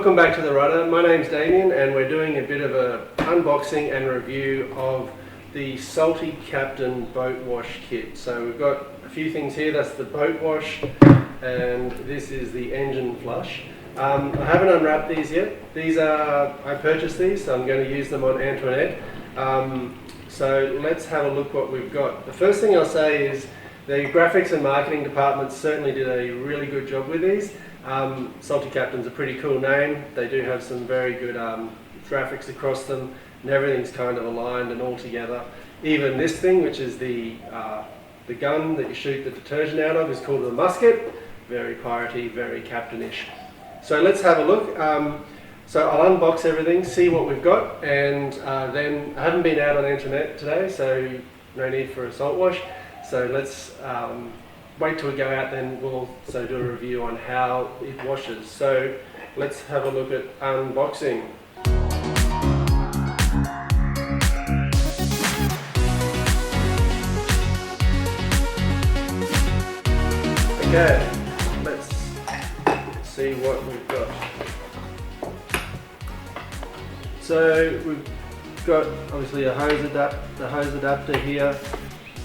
Welcome back to the Rudder. My name's Damien and we're doing a bit of a unboxing and review of the Salty Captain boat wash kit. So we've got a few things here. That's the boat wash and this is the engine flush. I haven't unwrapped these yet. I purchased these, so I'm going to use them on Antoinette. So let's have a look what we've got. The first thing I'll say is the graphics and marketing department certainly did a really good job with these. Salty Captain's a pretty cool name. They do have some very good graphics across them, and everything's kind of aligned and all together. Even this thing, which is the gun that you shoot the detergent out of, is called a musket. Very piratey, very captainish. So let's have a look. So I'll unbox everything, see what we've got, and then I haven't been out on Antoinette today, so no need for a salt wash. So let's wait till we go out, then we'll also do a review on how it washes. So let's have a look at unboxing. Okay, let's see what we've got. So we've got obviously a hose adapter here.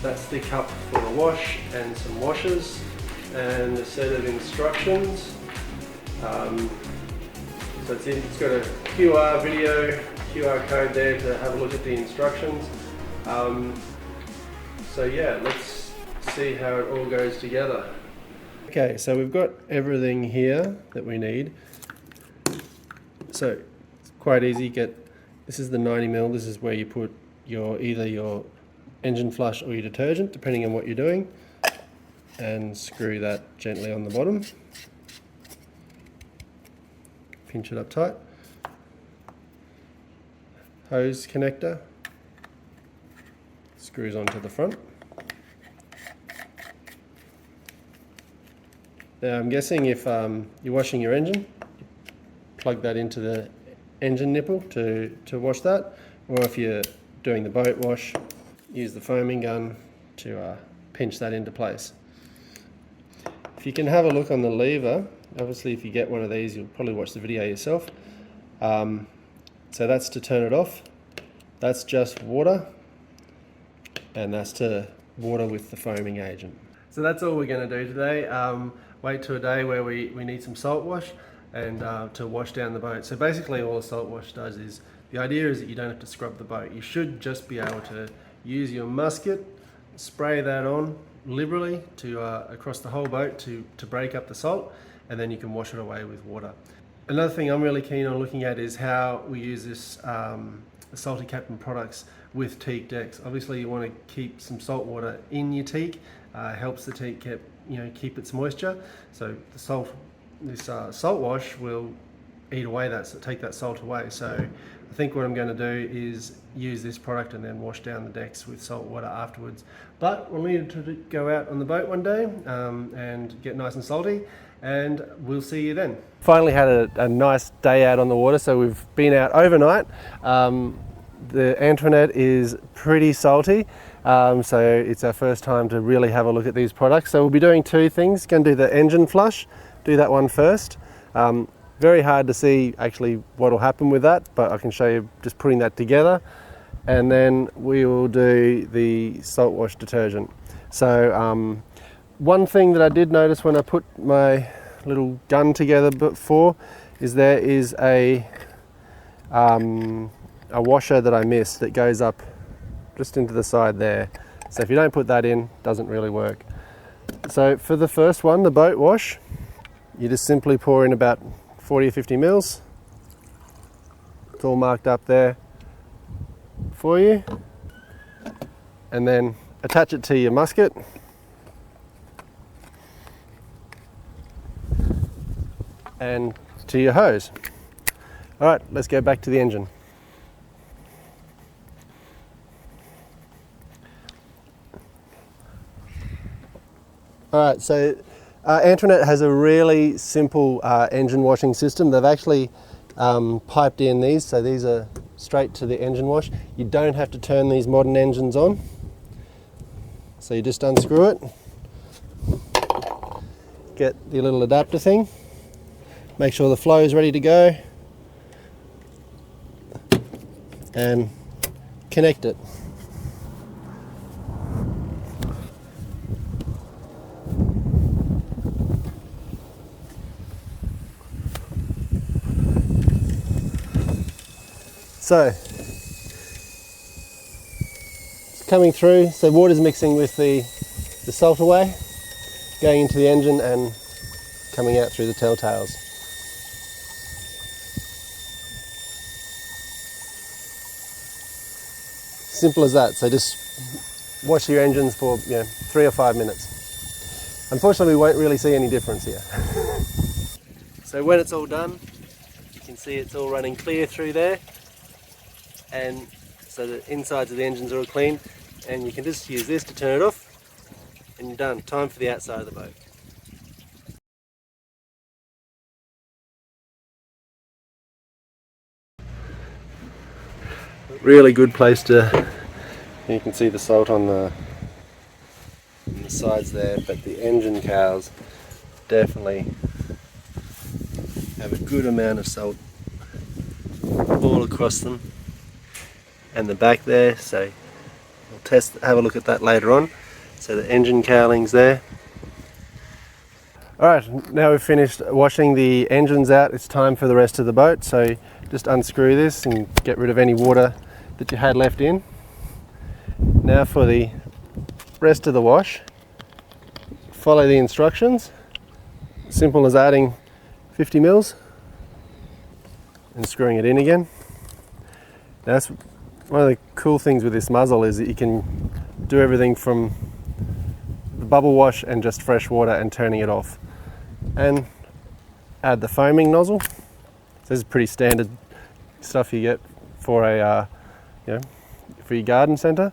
That's the cup for a wash and some washers and a set of instructions. So it's got a QR code there to have a look at the instructions. So yeah, let's see how it all goes together. Okay, so we've got everything here that we need. So it's quite easy. This is the 90mm. This is where you put either your engine flush or your detergent, depending on what you're doing, and screw that gently on the bottom. Pinch it up tight. Hose connector screws onto the front. Now I'm guessing if you're washing your engine, plug that into the engine nipple to wash that, or if you're doing the boat wash, use the foaming gun to pinch that into place. If you can have a look on the lever, obviously if you get one of these you'll probably watch the video yourself. So that's to turn it off, that's just water, and that's to water with the foaming agent. So that's all we're going to do today. Wait till a day where we need some salt wash and to wash down the boat. So basically all a salt wash does is, the idea is that you don't have to scrub the boat. You should just be able to use your musket, spray that on liberally to across the whole boat to break up the salt, and then you can wash it away with water. Another thing I'm really keen on looking at is how we use this the Salty Captain products with teak decks. Obviously you want to keep some salt water in your teak, helps the teak keep its moisture. So this salt wash will eat away take that salt away. So I think what I'm going to do is use this product and then wash down the decks with salt water afterwards. But we'll need to go out on the boat one day and get nice and salty, and we'll see you then. Finally had a nice day out on the water, so we've been out overnight. The Antoinette is pretty salty, so it's our first time to really have a look at these products. So we'll be doing two things. Going to do the engine flush, do that one first. Very hard to see actually what will happen with that, but I can show you just putting that together. And then we will do the salt wash detergent. So one thing that I did notice when I put my little gun together before is there is a washer that I missed that goes up just into the side there. So if you don't put that in, it doesn't really work. So for the first one, the boat wash, you just simply pour in about 40 or 50 mils. It's all marked up there for you. And then attach it to your musket. And to your hose. All right, let's go back to the engine. All right, so Antoinette has a really simple engine washing system. They've actually piped in these, so these are straight to the engine wash. You don't have to turn these modern engines on. So you just unscrew it, get the little adapter thing, make sure the flow is ready to go, and connect it. So it's coming through, so water's mixing with the salt away, going into the engine and coming out through the telltales. Simple as that. So just wash your engines for 3 or 5 minutes. Unfortunately, we won't really see any difference here. So when it's all done, you can see it's all running clear through there, and so the insides of the engines are all clean, and you can just use this to turn it off and you're done. Time for the outside of the boat. Really good place to, you can see the salt on the sides there, but the engine cowls definitely have a good amount of salt all across them, and the back there, so we'll have a look at that later on. So the engine cowling's there. Alright, now we've finished washing the engines out, it's time for the rest of the boat. So just unscrew this and get rid of any water that you had left in. Now for the rest of the wash, follow the instructions. Simple as adding 50 mils and screwing it in again. Now that's one of the cool things with this muzzle, is that you can do everything from the bubble wash and just fresh water and turning it off. And add the foaming nozzle. So this is pretty standard stuff you get for a for your garden centre.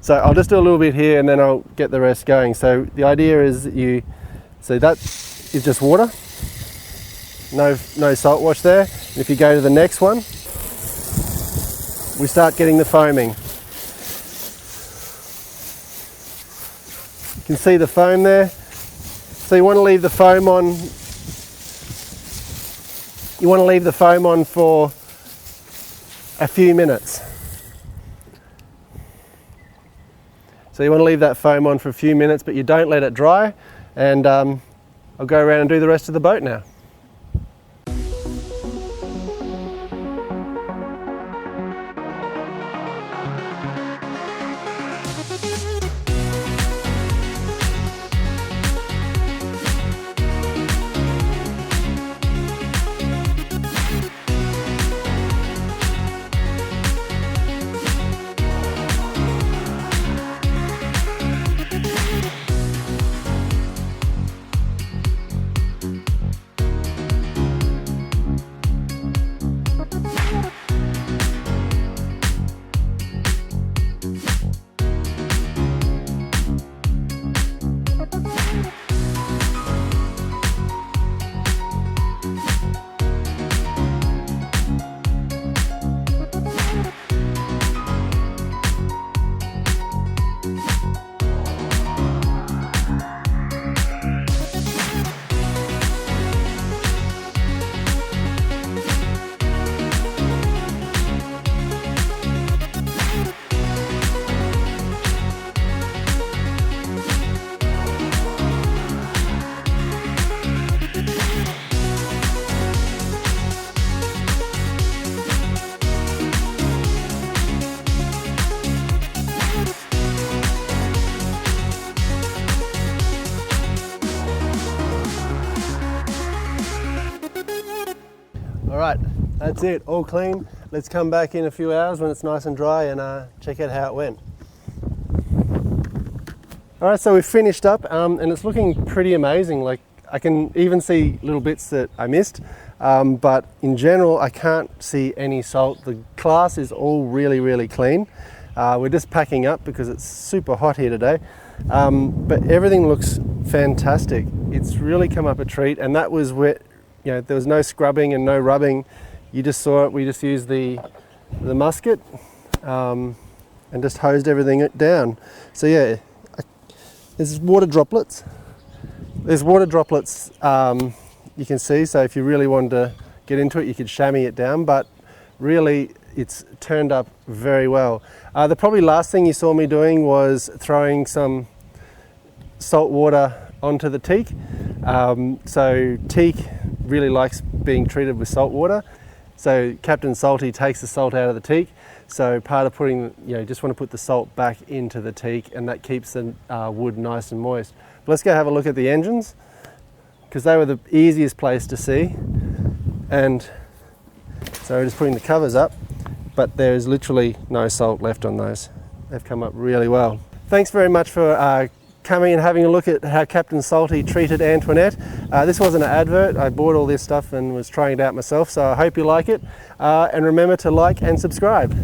So I'll just do a little bit here and then I'll get the rest going. So the idea is that that is just water. No salt wash there. And if you go to the next one, we start getting the foaming. You can see the foam there. So you want to leave the foam on. You want to leave the foam on for a few minutes. So you want to leave that foam on for a few minutes, but you don't let it dry. And I'll go around and do the rest of the boat now. Alright, that's it, all clean. Let's come back in a few hours when it's nice and dry and check out how it went. Alright, so we've finished up and it's looking pretty amazing. Like, I can even see little bits that I missed, but in general I can't see any salt. The glass is all really clean. We're just packing up because it's super hot here today, but everything looks fantastic. It's really come up a treat, and that was where, there was no scrubbing and no rubbing. You just saw it. We just used the musket and just hosed everything down. So yeah, there's water droplets. There's water droplets you can see. So if you really wanted to get into it, you could chamois it down, but really it's turned up very well. The probably last thing you saw me doing was throwing some salt water onto the teak. So teak really likes being treated with salt water. So Captain Salty takes the salt out of the teak. So part of putting, just want to put the salt back into the teak, and that keeps the wood nice and moist. But let's go have a look at the engines, because they were the easiest place to see. And so we're just putting the covers up, but there's literally no salt left on those. They've come up really well. Thanks very much for coming and having a look at how Captain Salty treated Antoinette. This wasn't an advert. I bought all this stuff and was trying it out myself, so I hope you like it. And remember to like and subscribe.